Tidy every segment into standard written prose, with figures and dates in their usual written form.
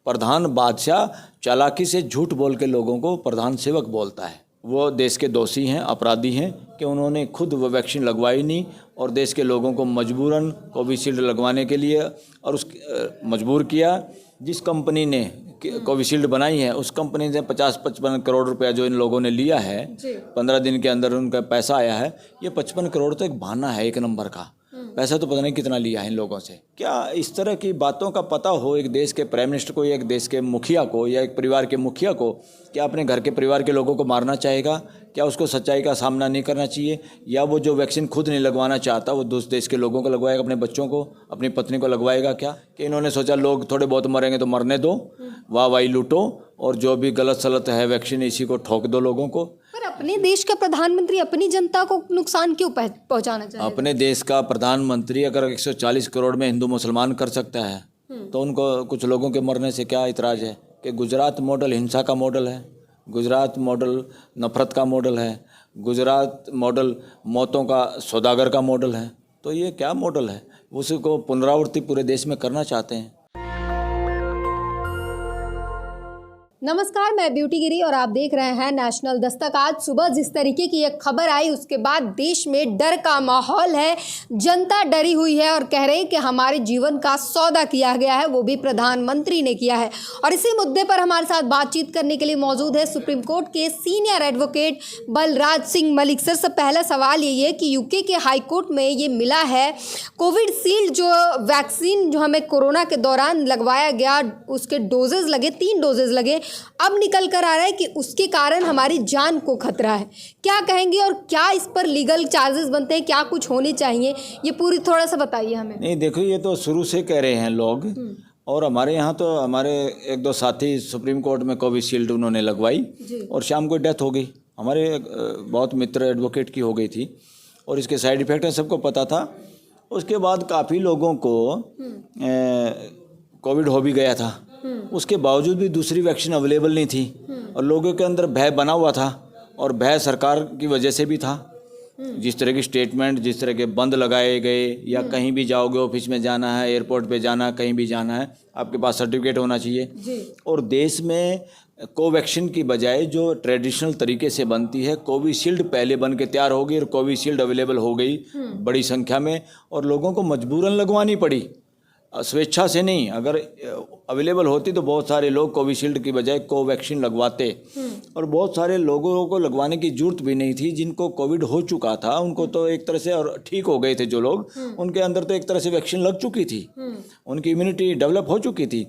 प्रधान बादशाह चालाकी से झूठ बोल के लोगों को प्रधान सेवक बोलता है। वो देश के दोषी हैं, अपराधी हैं कि उन्होंने खुद वो वैक्सीन लगवाई नहीं और देश के लोगों को मजबूरन कोविशील्ड लगवाने के लिए और मजबूर किया। जिस कंपनी ने कोविशील्ड बनाई है उस कंपनी से 50-55 करोड़ रुपया जो इन लोगों ने लिया है, 15 दिन के अंदर उनका पैसा आया है। ये 55 करोड़ तो एक बहाना है एक नंबर का, पैसा तो पता नहीं कितना लिया है इन लोगों से। क्या इस तरह की बातों का पता हो एक देश के प्राइम मिनिस्टर को या एक देश के मुखिया को या एक परिवार के मुखिया को? क्या अपने घर के परिवार के लोगों को मारना चाहेगा? क्या उसको सच्चाई का सामना नहीं करना चाहिए? या वो जो वैक्सीन खुद नहीं लगवाना चाहता वो दूसरे देश के लोगों को लगवाएगा, अपने बच्चों को, अपनी पत्नी को लगवाएगा? क्या कि इन्होंने सोचा लोग थोड़े बहुत मरेंगे तो मरने दो, वाह वाही लूटो और जो भी गलत सलत है वैक्सीन इसी को ठोक दो लोगों को। पर अपने देश का प्रधानमंत्री अपनी जनता को नुकसान क्यों पहुंचाना चाहे? अपने देश का प्रधानमंत्री अगर 140 करोड़ में हिंदू मुसलमान कर सकता है तो उनको कुछ लोगों के मरने से क्या इतराज़ है? कि गुजरात मॉडल हिंसा का मॉडल है, गुजरात मॉडल नफरत का मॉडल है, गुजरात मॉडल मौतों का सौदागर का मॉडल है। तो ये क्या मॉडल है? उसको पुनरावृत्ति पूरे देश में करना चाहते हैं। नमस्कार, मैं ब्यूटी गिरी और आप देख रहे हैं नेशनल दस्तक। आज सुबह जिस तरीके की एक खबर आई उसके बाद देश में डर का माहौल है। जनता डरी हुई है और कह रही है कि हमारे जीवन का सौदा किया गया है, वो भी प्रधानमंत्री ने किया है। और इसी मुद्दे पर हमारे साथ बातचीत करने के लिए मौजूद है सुप्रीम कोर्ट के senior advocate Balraj Singh Malik. Sir, पहला सवाल यही है कि यूके के हाई कोर्ट में ये मिला है कोविशील्ड जो वैक्सीन जो हमें कोरोना के दौरान लगवाया गया, उसके डोजेज लगे, 3 डोजेज लगे, अब निकल कर आ रहा है कि उसके कारण हमारी जान को खतरा है। क्या कहेंगे और क्या इस पर लीगल चार्जेस बनते हैं, क्या कुछ होने चाहिए, ये पूरी थोड़ा सा बताइए हमें। नहीं देखो, ये तो शुरू से कह रहे हैं लोग और हमारे यहाँ तो हमारे 1-2 साथी सुप्रीम कोर्ट में कोविशील्ड उन्होंने लगवाई और शाम को डेथ हो गई। हमारे बहुत मित्र एडवोकेट की हो गई थी और इसके साइड इफेक्ट है सबको पता था। उसके बाद काफ़ी लोगों को कोविड हो भी गया था, उसके बावजूद भी दूसरी वैक्सीन अवेलेबल नहीं थी और लोगों के अंदर भय बना हुआ था और भय सरकार की वजह से भी था। जिस तरह की स्टेटमेंट, जिस तरह के बंद लगाए गए या कहीं भी जाओगे, ऑफिस में जाना है, एयरपोर्ट पे जाना, कहीं भी जाना है, आपके पास सर्टिफिकेट होना चाहिए। और देश में कोवैक्सीन की बजाय जो ट्रेडिशनल तरीके से बनती है कोविशील्ड पहले बन के तैयार हो गई और कोविशील्ड अवेलेबल हो गई बड़ी संख्या में और लोगों को मजबूरन लगवानी पड़ी, स्वेच्छा से नहीं। अगर अवेलेबल होती तो बहुत सारे लोग कोविशील्ड की बजाय कोवैक्सीन लगवाते और बहुत सारे लोगों को लगवाने की जरूरत भी नहीं थी। जिनको कोविड हो चुका था उनको तो एक तरह से, और ठीक हो गए थे जो लोग, उनके अंदर तो एक तरह से वैक्सीन लग चुकी थी, उनकी इम्यूनिटी डेवलप हो चुकी थी।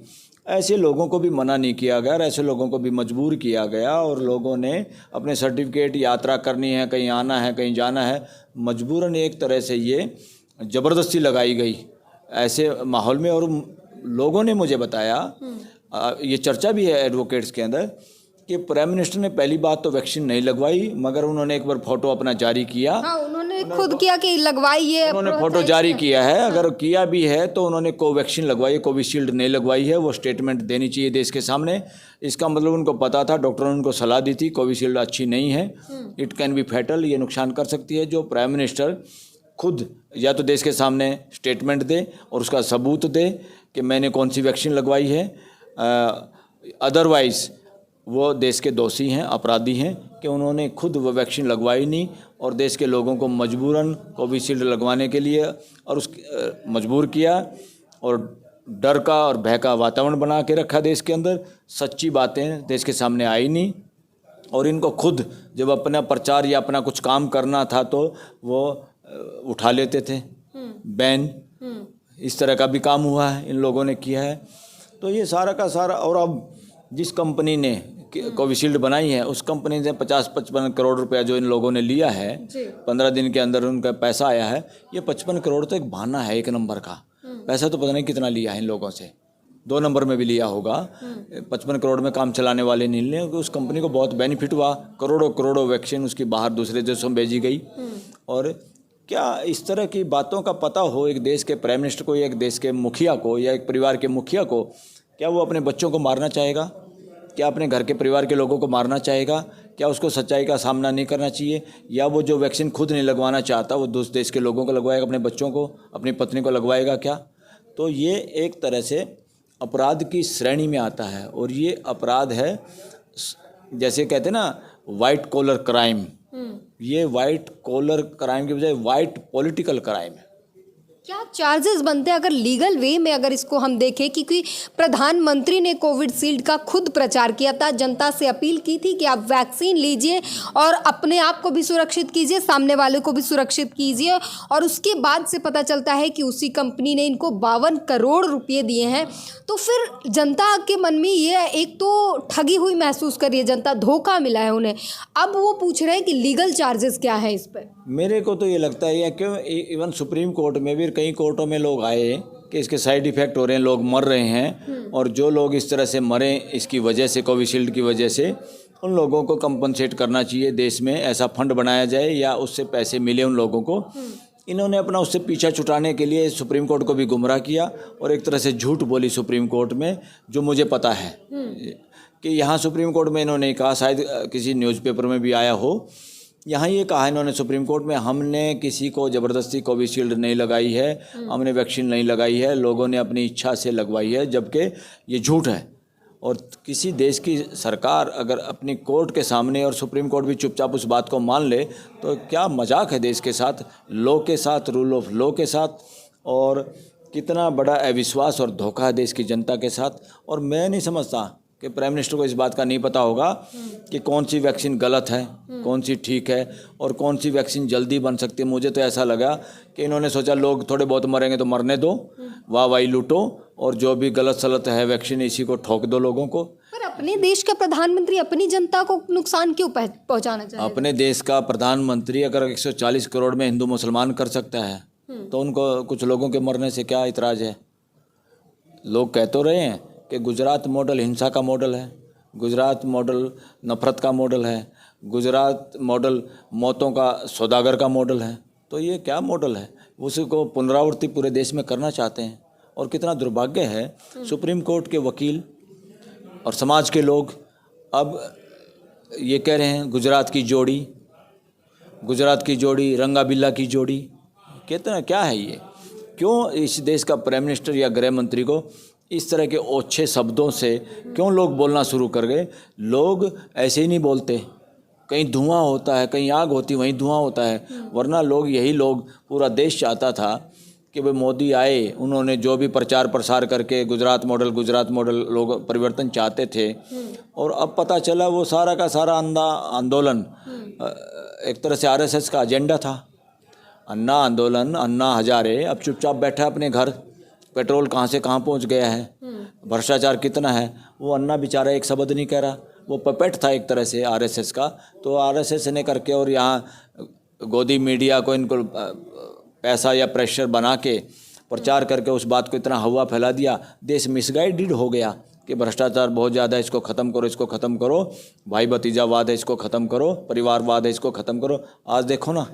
ऐसे लोगों को भी मना नहीं किया गया, ऐसे लोगों को भी मजबूर किया गया और लोगों ने अपने सर्टिफिकेट, यात्रा करनी है, कहीं आना है, कहीं जाना है, मजबूरन एक तरह से ये ज़बरदस्ती लगाई गई ऐसे माहौल में। और लोगों ने मुझे बताया, ये चर्चा भी है एडवोकेट्स के अंदर, कि प्राइम मिनिस्टर ने पहली बात तो वैक्सीन नहीं लगवाई, मगर उन्होंने एक बार फोटो अपना जारी किया। हाँ, उन्होंने खुद किया कि लगवाई है, उन्होंने फोटो जारी किया है। अगर किया भी है तो उन्होंने कोवैक्सीन लगवाई है, कोविशील्ड नहीं लगवाई है। वो स्टेटमेंट देनी चाहिए देश के सामने। इसका मतलब उनको पता था, डॉक्टरों ने उनको सलाह दी थी कोविशील्ड अच्छी नहीं है, इट कैन बी फैटल, ये नुकसान कर सकती है। जो प्राइम मिनिस्टर खुद या तो देश के सामने स्टेटमेंट दे और उसका सबूत दे कि मैंने कौन सी वैक्सीन लगवाई है, अदरवाइज़ वो देश के दोषी हैं, अपराधी हैं कि उन्होंने खुद वो वैक्सीन लगवाई नहीं और देश के लोगों को मजबूरन कोविशील्ड लगवाने के लिए और मजबूर किया और डर का और भय का वातावरण बना के रखा देश के अंदर। सच्ची बातें देश के सामने आई नहीं और इनको खुद जब अपना प्रचार या अपना कुछ काम करना था तो वो उठा लेते थे बैन। इस तरह का भी काम हुआ है, इन लोगों ने किया है। तो ये सारा का सारा, और अब जिस कंपनी ने कोविशील्ड बनाई है उस कंपनी से 50-55 करोड़ रुपया जो इन लोगों ने लिया है, 15 दिन के अंदर उनका पैसा आया है। ये 55 करोड़ तो एक बहाना है एक नंबर का, पैसा तो पता नहीं कितना लिया है इन लोगों से, 2 नंबर में भी लिया होगा। 55 करोड़ में काम चलाने वाले नहीं लिए, उस कंपनी को बहुत बेनिफिट हुआ, करोड़ों करोड़ों वैक्सीन उसकी बाहर दूसरे देशों में भेजी गई। और क्या इस तरह की बातों का पता हो एक देश के प्राइम मिनिस्टर को या एक देश के मुखिया को या एक परिवार के मुखिया को? क्या वो अपने बच्चों को मारना चाहेगा? क्या अपने घर के परिवार के लोगों को मारना चाहेगा? क्या उसको सच्चाई का सामना नहीं करना चाहिए? या वो जो वैक्सीन खुद नहीं लगवाना चाहता वो दूसरे देश के लोगों को लगवाएगा, अपने बच्चों को, अपनी पत्नी को लगवाएगा क्या? तो ये एक तरह से अपराध की श्रेणी में आता है और ये अपराध है, जैसे कहते हैं ना वाइट कॉलर क्राइम, ये वाइट कॉलर क्राइम के बजाय वाइट पॉलिटिकल क्राइम है। क्या चार्जेस बनते हैं अगर लीगल वे में अगर इसको हम देखें, क्योंकि प्रधानमंत्री ने कोविड शील्ड का खुद प्रचार किया था, जनता से अपील की थी कि आप वैक्सीन लीजिए और अपने आप को भी सुरक्षित कीजिए, सामने वाले को भी सुरक्षित कीजिए, और उसके बाद से पता चलता है कि उसी कंपनी ने इनको 52 करोड़ रुपये दिए हैं। तो फिर जनता के मन में ये एक तो ठगी हुई महसूस कर रही है जनता, धोखा मिला है उन्हें। अब वो पूछ रहे हैं कि लीगल चार्जेस क्या है इस पर। मेरे को तो ये लगता है क्यों इवन सुप्रीम कोर्ट में भी कई कोर्टों में लोग आए कि इसके साइड इफ़ेक्ट हो रहे हैं, लोग मर रहे हैं, और जो लोग इस तरह से मरे इसकी वजह से, कोविशील्ड की वजह से, उन लोगों को कंपनसेट करना चाहिए। देश में ऐसा फंड बनाया जाए या उससे पैसे मिले उन लोगों को। इन्होंने अपना उससे पीछा छुटाने के लिए सुप्रीम कोर्ट को भी गुमराह किया और एक तरह से झूठ बोली सुप्रीम कोर्ट में, जो मुझे पता है कि यहाँ सुप्रीम कोर्ट में इन्होंने कहा, शायद किसी न्यूज़पेपर में भी आया हो, यहाँ ये कहा इन्होंने सुप्रीम कोर्ट में, हमने किसी को ज़बरदस्ती कोविशील्ड नहीं लगाई है, हमने वैक्सीन नहीं लगाई है, लोगों ने अपनी इच्छा से लगवाई है, जबकि ये झूठ है। और किसी देश की सरकार अगर अपनी कोर्ट के सामने और सुप्रीम कोर्ट भी चुपचाप उस बात को मान ले तो क्या मजाक है देश के साथ, लॉ के साथ, रूल ऑफ लॉ के साथ, और कितना बड़ा अविश्वास और धोखा है देश की जनता के साथ। और मैं नहीं समझता कि प्राइम मिनिस्टर को इस बात का नहीं पता होगा कि कौन सी वैक्सीन गलत है, कौन सी ठीक है और कौन सी वैक्सीन जल्दी बन सकती है। मुझे तो ऐसा लगा कि इन्होंने सोचा लोग थोड़े बहुत मरेंगे तो मरने दो, वाह लूटो, और जो भी गलत सलत है वैक्सीन इसी को ठोक दो लोगों को। पर अपने देश का प्रधानमंत्री अपनी जनता को नुकसान क्यों पहुंचाना चाहते हैं? अपने देश का प्रधानमंत्री अगर 140 करोड़ में हिंदू मुसलमान कर सकता है तो उनको कुछ लोगों के मरने से क्या इतराज़ है। लोग कह तो रहे हैं कि गुजरात मॉडल हिंसा का मॉडल है, गुजरात मॉडल नफरत का मॉडल है, गुजरात मॉडल मौतों का सौदागर का मॉडल है। तो ये क्या मॉडल है, उसको पुनरावृत्ति पूरे देश में करना चाहते हैं। और कितना दुर्भाग्य है, सुप्रीम कोर्ट के वकील और समाज के लोग अब ये कह रहे हैं गुजरात की जोड़ी, रंगा बिल्ला की जोड़ी। कितना क्या है ये, क्यों इस देश का प्राइम मिनिस्टर या गृह मंत्री को इस तरह के ओछे शब्दों से क्यों लोग बोलना शुरू कर गए। लोग ऐसे ही नहीं बोलते, कहीं धुआं होता है, कहीं आग होती वहीं धुआं होता है। वरना यही लोग पूरा देश चाहता था कि भाई मोदी आए, उन्होंने जो भी प्रचार प्रसार करके गुजरात मॉडल लोग परिवर्तन चाहते थे। और अब पता चला वो सारा का सारा आंदोलन एक तरह से आरएसएस का एजेंडा था। अन्ना आंदोलन, अन्ना हजारे अब चुपचाप बैठा है अपने घर, पेट्रोल कहाँ से कहाँ पहुँच गया है, भ्रष्टाचार कितना है, वो अन्ना बेचारा एक शब्द नहीं कह रहा। वो पपेट था एक तरह से आरएसएस का, तो आरएसएस ने करके और यहाँ गोदी मीडिया को इनको पैसा या प्रेशर बना के प्रचार करके उस बात को इतना हवा फैला दिया, देश मिसगाइडेड हो गया कि भ्रष्टाचार बहुत ज़्यादा है, इसको ख़त्म करो, इसको ख़त्म करो, भाई भतीजावाद है इसको ख़त्म करो, परिवारवाद है इसको ख़त्म करो। आज देखो ना,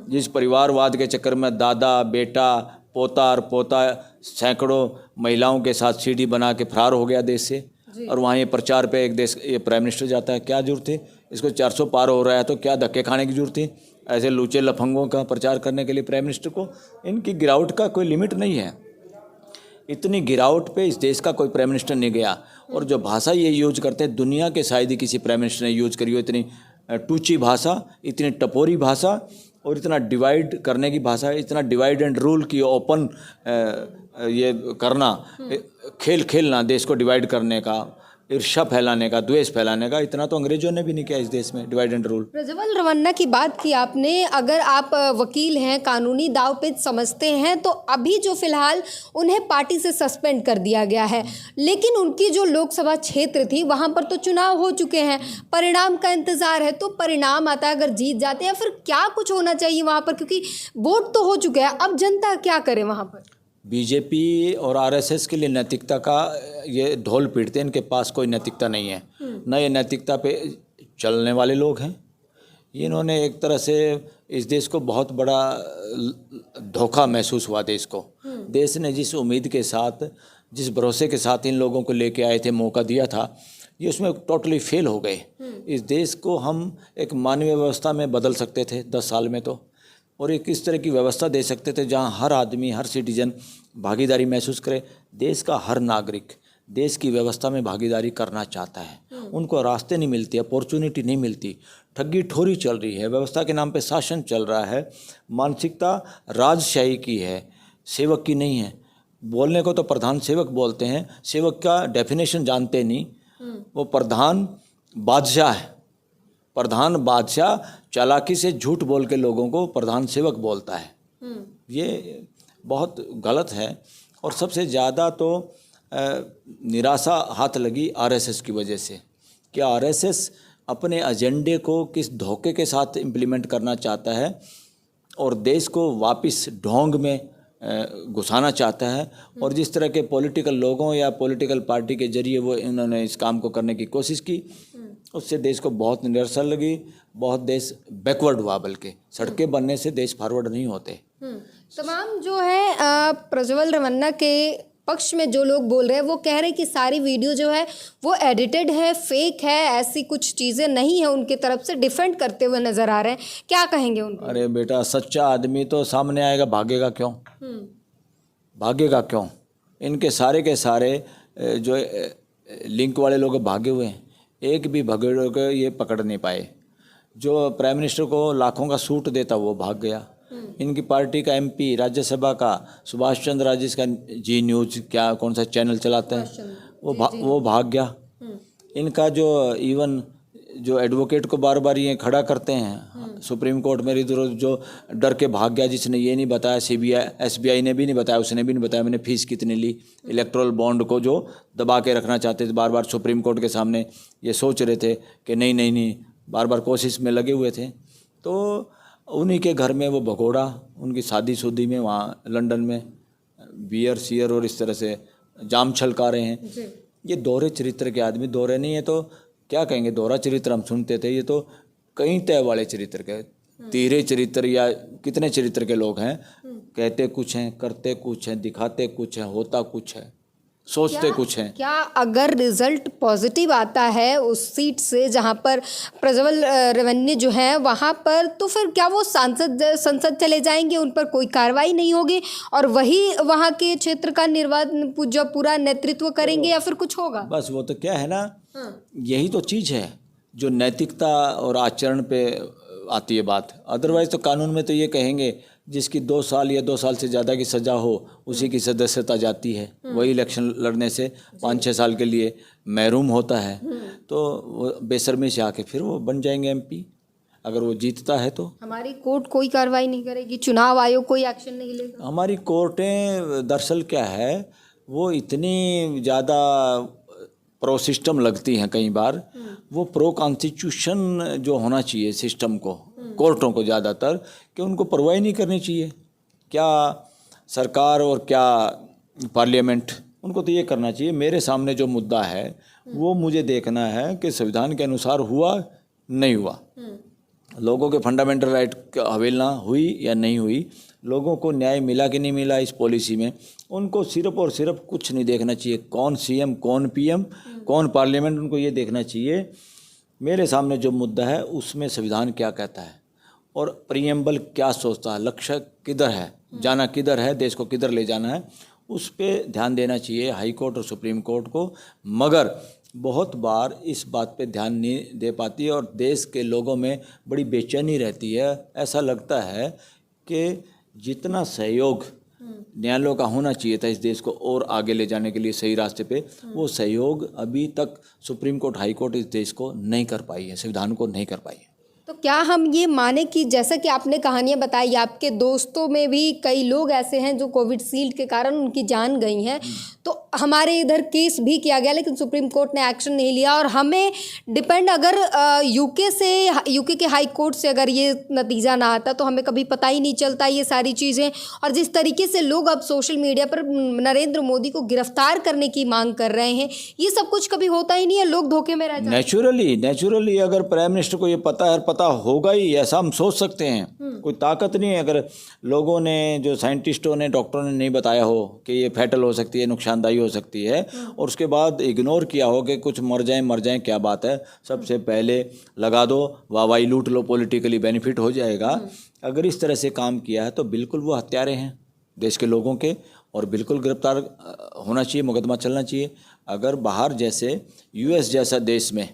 जिस परिवारवाद के चक्कर में दादा बेटा पोता और पोता सैकड़ों महिलाओं के साथ सीढ़ी बना के फरार हो गया देश से, और वहाँ ये प्रचार पे एक देश ये प्राइम मिनिस्टर जाता है। क्या जरूरत थी इसको, 400 पार हो रहा है तो क्या धक्के खाने की जरूरत थी ऐसे लूचे लफंगों का प्रचार करने के लिए प्राइम मिनिस्टर को। इनकी गिरावट का कोई लिमिट नहीं है, इतनी गिरावट पे इस देश का कोई प्राइम मिनिस्टर नहीं गया। और जो भाषा ये यूज करते हैं, दुनिया के शायद ही किसी प्राइम मिनिस्टर ने यूज करी हो इतनी टूची भाषा, इतनी टपोरी भाषा और इतना डिवाइड करने की भाषा, इतना डिवाइड एंड रूल की ओपन ये करना, खेल खेलना देश को डिवाइड करने का, ईर्ष्या फैलाने का, द्वेष फैलाने का, इतना तो अंग्रेजों ने भी नहीं किया इस देश में, divide and rule. Prajwal Revanna की बात की आपने, अगर आप वकील हैं, कानूनी दांव-पेच समझते हैं, तो अभी जो फिलहाल उन्हें पार्टी से सस्पेंड कर दिया गया है, लेकिन उनकी जो लोकसभा क्षेत्र थी वहां पर तो चुनाव हो चुके हैं, परिणाम का इंतजार है। तो परिणाम आता है, अगर जीत जाते हैं फिर क्या कुछ होना चाहिए वहां पर, क्योंकि वोट तो हो चुके हैं, अब जनता क्या करे वहां पर। बीजेपी और आरएसएस के लिए नैतिकता का ये ढोल पीटते हैं, इनके पास कोई नैतिकता नहीं है, न ये नैतिकता पे चलने वाले लोग हैं। इन्होंने एक तरह से इस देश को बहुत बड़ा धोखा महसूस हुआ देश को। देश ने जिस उम्मीद के साथ, जिस भरोसे के साथ इन लोगों को लेके आए थे, मौका दिया था, ये उसमें टोटली फेल हो गए। इस देश को हम एक मानवीय व्यवस्था में बदल सकते थे 10 साल में, तो और एक इस तरह की व्यवस्था दे सकते थे जहां हर आदमी, हर सिटीजन भागीदारी महसूस करे। देश का हर नागरिक देश की व्यवस्था में भागीदारी करना चाहता है, उनको रास्ते नहीं मिलती, अपॉर्चुनिटी नहीं मिलती, ठगी ठोरी चल रही है, व्यवस्था के नाम पे शासन चल रहा है, मानसिकता राजशाही की है, सेवक की नहीं है। बोलने को तो प्रधान सेवक बोलते हैं, सेवक का डेफिनेशन जानते नहीं, वो प्रधान बादशाह है। प्रधान बादशाह चालाकी से झूठ बोल के लोगों को प्रधान सेवक बोलता है। ये बहुत गलत है। और सबसे ज़्यादा तो निराशा हाथ लगी आरएसएस की वजह से कि आरएसएस अपने एजेंडे को किस धोखे के साथ इम्प्लीमेंट करना चाहता है और देश को वापस ढोंग में घुसाना चाहता है। और जिस तरह के पॉलिटिकल लोगों या पॉलिटिकल पार्टी के जरिए वो इन्होंने इस काम को करने की कोशिश की, उससे देश को बहुत निराशा लगी, बहुत देश बैकवर्ड हुआ। बल्कि सड़कें बनने से देश फॉरवर्ड नहीं होते। तमाम जो है प्रज्वल रेवन्ना के पक्ष में जो लोग बोल रहे हैं वो कह रहे हैं कि सारी वीडियो जो है वो एडिटेड है, फेक है, ऐसी कुछ चीज़ें नहीं है, उनके तरफ से डिफेंड करते हुए नजर आ रहे हैं। क्या कहेंगे उनको? अरे बेटा, सच्चा आदमी तो सामने आएगा, भागेगा क्यों? भागेगा क्यों? इनके सारे के सारे जो लिंक वाले लोग भागे हुए हैं, एक भी भगेड़ों को ये पकड़ नहीं पाए। जो प्राइम मिनिस्टर को लाखों का सूट देता वो भाग गया। इनकी पार्टी का एमपी राज्यसभा का सुभाष चंद्र राजेश का जी न्यूज़ क्या कौन सा चैनल चलाता है, वो भाग गया। इनका जो इवन जो एडवोकेट को बार बार ये खड़ा करते हैं सुप्रीम कोर्ट में, जो डर के भाग गया, जिसने ये नहीं बताया, सीबीआई एसबीआई ने भी नहीं बताया, उसने भी नहीं बताया मैंने फीस कितनी ली। इलेक्टोरल बॉन्ड को जो दबा के रखना चाहते थे, बार बार सुप्रीम कोर्ट के सामने ये सोच रहे थे कि नहीं, बार बार कोशिश में लगे हुए थे। तो उन्हीं के घर में वो भगोड़ा, उनकी शादी में वहाँ लंदन में बियर सीयर और इस तरह से जाम छलका रहे हैं। ये दोहरे चरित्र के आदमी, दोहरे नहीं है तो क्या कहेंगे, दोहरा चरित्र हम सुनते थे, ये तो कई तय वाले चरित्र के, तीरे चरित्र या कितने चरित्र के लोग हैं। कहते कुछ हैं, करते कुछ हैं, दिखाते कुछ हैं, होता कुछ है, सोचते कुछ हैं। क्या अगर रिजल्ट पॉजिटिव आता है उस सीट से जहां पर प्रज्वल रेवन्ना जो है वहां पर, तो फिर क्या वो संसद चले जाएंगे, उन पर कोई कार्रवाई नहीं होगी और वही वहां के क्षेत्र का निर्वाचन जो पूरा नेतृत्व करेंगे, या फिर कुछ होगा? बस वो तो क्या है ना, यही तो चीज़ है जो नैतिकता और आचरण पे आती है बात। अदरवाइज तो कानून में तो ये कहेंगे जिसकी 2 साल या 2 साल से ज़्यादा की सज़ा हो उसी की सदस्यता जाती है, वही इलेक्शन लड़ने से 5-6 साल के लिए महरूम होता है। तो वो बेशर्मी से आके फिर वो बन जाएंगे एमपी, अगर वो जीतता है तो। हमारी कोर्ट कोई कार्रवाई नहीं करेगी, चुनाव आयोग कोई एक्शन नहीं लेगा? हमारी कोर्टें दरअसल क्या है, वो इतनी ज़्यादा प्रो सिस्टम लगती हैं कई बार, वो प्रो कॉन्स्टिट्यूशन जो होना चाहिए सिस्टम को, कोर्टों को ज़्यादातर, कि उनको परवाह नहीं करनी चाहिए। क्या सरकार और क्या पार्लियामेंट, उनको तो ये करना चाहिए मेरे सामने जो मुद्दा है वो मुझे देखना है कि संविधान के अनुसार हुआ नहीं हुआ, लोगों के फंडामेंटल राइट की अवहेलना हुई या नहीं हुई, लोगों को न्याय मिला कि नहीं मिला इस पॉलिसी में। उनको सिर्फ और सिर्फ कुछ नहीं देखना चाहिए, कौन सीएम, कौन पीएम, कौन पार्लियामेंट, उनको ये देखना चाहिए मेरे सामने जो मुद्दा है उसमें संविधान क्या कहता है और प्रीएम्बल क्या सोचता है, लक्ष्य किधर है, जाना किधर है, देश को किधर ले जाना है, उस पर ध्यान देना चाहिए हाई कोर्ट और सुप्रीम कोर्ट को। मगर बहुत बार इस बात पे ध्यान नहीं दे पाती है और देश के लोगों में बड़ी बेचैनी रहती है। ऐसा लगता है कि जितना सहयोग न्यायालयों का होना चाहिए था इस देश को और आगे ले जाने के लिए सही रास्ते पे, वो सहयोग अभी तक सुप्रीम कोर्ट, हाई कोर्ट इस देश को नहीं कर पाई है, संविधान को नहीं कर पाई है। तो क्या हम ये माने कि जैसा कि आपने कहानियां बताई, आपके दोस्तों में भी कई लोग ऐसे हैं जो कोविड शील्ड के कारण उनकी जान गई हैं, तो हमारे इधर केस भी किया गया लेकिन सुप्रीम कोर्ट ने एक्शन नहीं लिया और हमें डिपेंड, अगर यूके के हाई कोर्ट से अगर ये नतीजा ना आता तो हमें कभी पता ही नहीं चलता ये सारी चीज़ें। और जिस तरीके से लोग अब सोशल मीडिया पर नरेंद्र मोदी को गिरफ्तार करने की मांग कर रहे हैं, ये सब कुछ कभी होता ही नहीं है, लोग धोखे में रह जाते हैं। नेचुरली अगर प्राइम मिनिस्टर को ये पता है, पता होगा ही, ऐसा हम सोच सकते हैं। कोई ताकत नहीं है, अगर लोगों ने, जो साइंटिस्टों ने, डॉक्टरों ने नहीं बताया हो कि ये फैटल हो सकती है, नुकसानदायी हो सकती है, और उसके बाद इग्नोर किया हो कि कुछ मर जाएं क्या बात है, सबसे पहले लगा दो, वाहवाही लूट लो, पॉलिटिकली बेनिफिट हो जाएगा, अगर इस तरह से काम किया है तो बिल्कुल वो हत्यारे हैं देश के लोगों के, और बिल्कुल गिरफ्तार होना चाहिए, मुकदमा चलना चाहिए। अगर बाहर जैसे यूएस जैसा देश में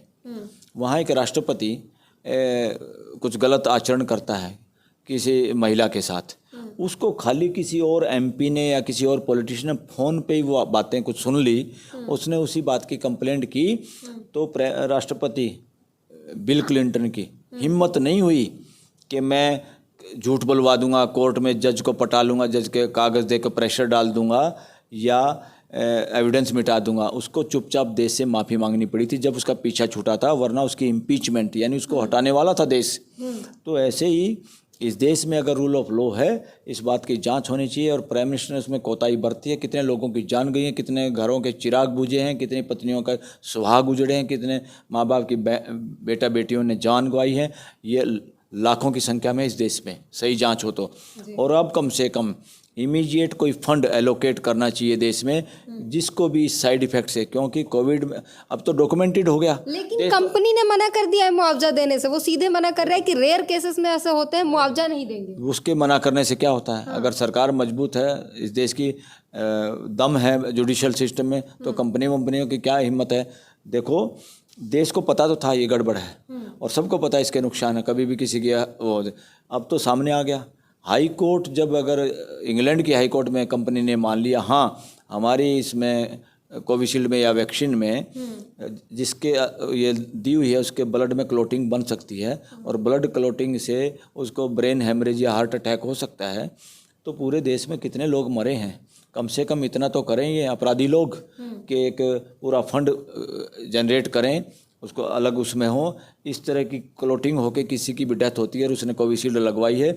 वहाँ एक राष्ट्रपति कुछ गलत आचरण करता है किसी महिला के साथ, उसको खाली किसी और एमपी ने या किसी और पॉलिटिशियन ने फ़ोन पे ही वो बातें कुछ सुन ली, उसने उसी बात की कंप्लेंट की, तो राष्ट्रपति बिल क्लिंटन की हिम्मत नहीं हुई कि मैं झूठ बुलवा दूंगा, कोर्ट में जज को पटा लूँगा, जज के कागज़ दे कर प्रेशर डाल दूंगा या एविडेंस मिटा दूंगा। उसको चुपचाप देश से माफ़ी मांगनी पड़ी थी जब उसका पीछा छूटा था, वरना उसकी इम्पीचमेंट यानी उसको हटाने वाला था देश। तो ऐसे ही इस देश में अगर रूल ऑफ लॉ है, इस बात की जांच होनी चाहिए, और प्राइम मिनिस्टर ने उसमें कोताही बरती है। कितने लोगों की जान गई है, कितने घरों के चिराग बुझे हैं, कितनी पत्नियों का सुहाग उजड़े हैं, कितने माँ बाप की बेटा बेटियों ने जान गंवाई है, ये लाखों की संख्या में इस देश में, सही जांच हो तो। और अब कम से कम इमीडिएट कोई फंड एलोकेट करना चाहिए देश में, जिसको भी इस साइड इफेक्ट से, क्योंकि कोविड में अब तो डॉक्यूमेंटेड हो गया। लेकिन कंपनी ने मना कर दिया है मुआवजा देने से, वो सीधे मना कर रहा है कि रेयर केसेस में ऐसे होते हैं, मुआवजा नहीं देंगे। उसके मना करने से क्या होता है? अगर सरकार मजबूत है, इस देश की दम है जुडिशियल सिस्टम में, तो कंपनियों की क्या हिम्मत है? देखो, देश को पता तो था ये गड़बड़ है, और सबको पता है इसके नुकसान है, कभी भी किसी की वो, अब तो सामने आ गया। हाई कोर्ट जब, अगर इंग्लैंड की हाई कोर्ट में कंपनी ने मान लिया हाँ हमारी इसमें कोविशील्ड में या वैक्सीन में जिसके ये दी हुई है उसके ब्लड में क्लोटिंग बन सकती है, और ब्लड क्लोटिंग से उसको ब्रेन हेमरेज या हार्ट अटैक हो सकता है, तो पूरे देश में कितने लोग मरे हैं? कम से कम इतना तो करें ये अपराधी लोग कि एक पूरा फंड जनरेट करें, उसको अलग उसमें हो। इस तरह की क्लोटिंग होके किसी की भी डेथ होती है और उसने कोविशील्ड लगवाई है,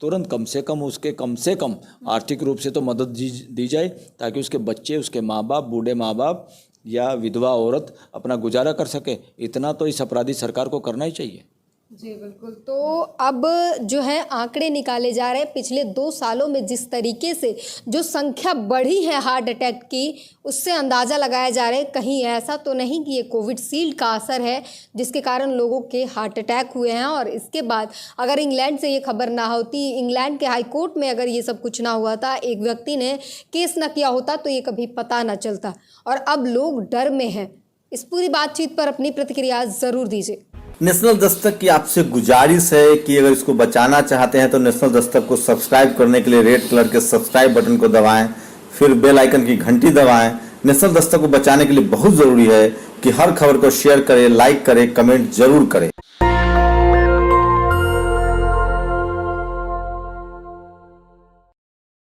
तुरंत कम से कम आर्थिक रूप से तो मदद दी जाए, ताकि उसके बच्चे, उसके माँ बाप, बूढ़े माँ बाप या विधवा औरत अपना गुजारा कर सके। इतना तो इस अपराधी सरकार को करना ही चाहिए। जी बिल्कुल। तो अब जो है आंकड़े निकाले जा रहे हैं, पिछले 2 सालों में जिस तरीके से जो संख्या बढ़ी है हार्ट अटैक की, उससे अंदाज़ा लगाया जा रहा है कहीं ऐसा तो नहीं कि ये कोविशील्ड का असर है जिसके कारण लोगों के हार्ट अटैक हुए हैं। और इसके बाद अगर इंग्लैंड से ये खबर ना होती, इंग्लैंड के हाई कोर्ट में अगर ये सब कुछ ना हुआ था, एक व्यक्ति ने केस ना किया होता, तो ये कभी पता ना चलता। और अब लोग डर में हैं। इस पूरी बातचीत पर अपनी प्रतिक्रिया ज़रूर दीजिए। नेशनल दस्तक की आपसे गुजारिश है कि अगर इसको बचाना चाहते हैं तो नेशनल दस्तक को सब्सक्राइब करने के लिए रेड कलर के सब्सक्राइब बटन को दबाएं, फिर बेल आइकन की घंटी दबाएं। नेशनल दस्तक को बचाने के लिए बहुत जरूरी है कि हर खबर को शेयर करें, लाइक करें, कमेंट जरूर करें।